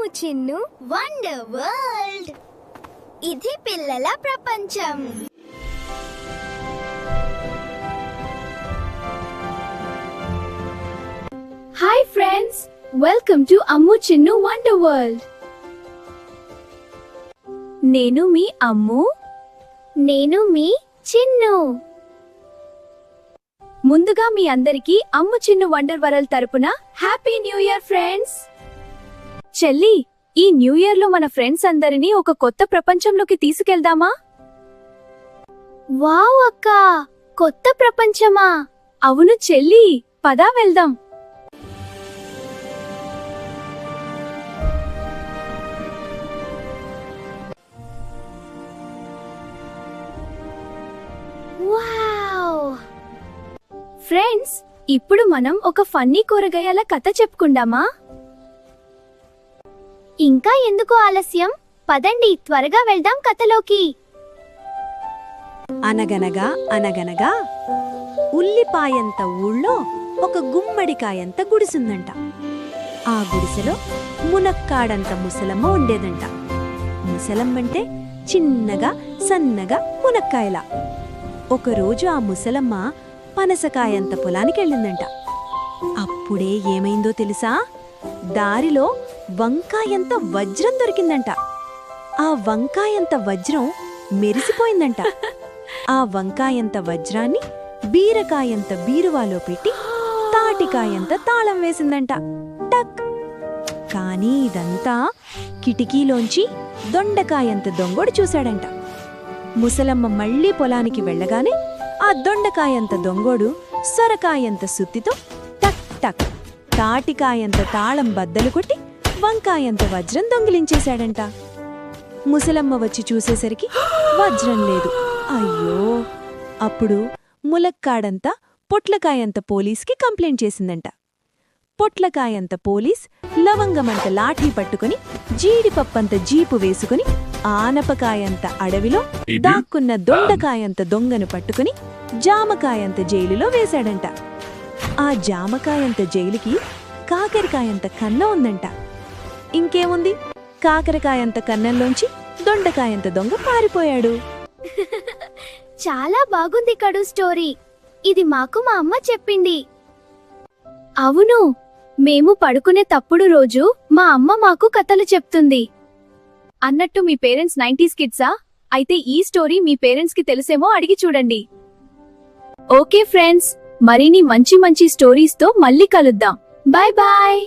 అమ్ము Chinnu wonder world. ఇది పిల్లల ప్రపంచం. Hi friends, welcome to Ammu Chinnu wonder world. నేను మీ అమ్ము. నేను మీ చిన్ను. ముందుగా మీ అందరికీ అమ్ము చిన్ను వండర్ వరల్డ్ తరపున హ్యాపీ న్యూ ఇయర్ ఫ్రెండ్స్. చెల్లి, ఈ న్యూ ఇయర్ లో మన ఫ్రెండ్స్ అందరినీ ఒక కొత్త ప్రపంచంలోకి తీసుకెళ్దామా? వావ్ అక్క, కొత్త ప్రపంచమా? అవును చెల్లి, పదా వెళ్దాం. వావ్ ఫ్రెండ్స్, ఇప్పుడు మనం ఒక ఫన్నీ కూరగాయల కథ చెప్పుకుందామా? ఇంకా ఎందుకు ఆలస్యం, పదండి త్వరగా వెళ్దాం కథలోకి. అనగనగా అనగనగా ఉల్లిపాయంత ఊళ్ళో ఒక గుమ్మడికాయంత గుడిసుందంట. ఆ గుడిసెలో మునక్కాడంత ముసలమ్మ ఉండేదంట. ముసలమ్మంటే చిన్నగా సన్నగా మునక్కాయలా. ఒకరోజు ఆ ముసలమ్మ పనసకాయంత పొలానికెళ్ళిందంట. అప్పుడే ఏమైందో తెలుసా? దారిలో వంకాయంత వజ్రం దొరికిందంట. ఆ వంకాయంత వజ్రం మెరిసిపోయిందంట. ఆ వంకాయంత వజ్రాన్ని బీరకాయంత బీరువాలో పెట్టి తాటికాయంత తాళం వేసిందంట. టక్! కానీ ఇదంతా కిటికీలోంచి దొండకాయంత దొంగోడు చూశాడంట. ముసలమ్మ మళ్లీ పొలానికి వెళ్ళగానే ఆ దొండకాయంత దొంగోడు సొరకాయంత సుత్తితో టక్ టక్ తాటికాయంత తాళం బద్దలు కొట్టి వంకాయంత వజ్రం దొంగిలించేశాడంట. ముసలమ్మ వచ్చి చూసేసరికి వజ్రం లేదు. అయ్యో! అప్పుడు ములక్కాడంత పొట్లకాయంత పోలీస్కి కంప్లైంట్ చేసిందంట. పొట్లకాయంత పోలీస్ లవంగమంత లాఠీ పట్టుకుని జీడిపప్పంత జీపు వేసుకుని ఆనపకాయంత అడవిలో దాక్కున్న దొండకాయంత దొంగను పట్టుకుని జామకాయంత జైలులో వేశాడంట. ఆ జామకాయంత జైలుకి కాకరకాయంత కన్నం ఉందంట. ఇంకేముంది, కాకరకాయంత కన్నంలోంచి దొండకాయంత దొంగ పారిపోయాడు. చాలా బాగుంది కడు స్టోరీ. ఇది మాకు మా అమ్మ చెప్పింది. అవును, మేము పడుకునే తప్పుడు రోజు మా అమ్మ మాకు కథలు చెప్తుంది. అన్నట్టు మీ పేరెంట్స్ 90s కిడ్సా? అయితే ఈ స్టోరీ మీ పేరెంట్స్ కి తెలిసేమో అడిగి చూడండి. ఓకే ఫ్రెండ్స్, మరిన్ని మంచి మంచి స్టోరీస్ తో మళ్ళీ కలుద్దాం. Bye bye.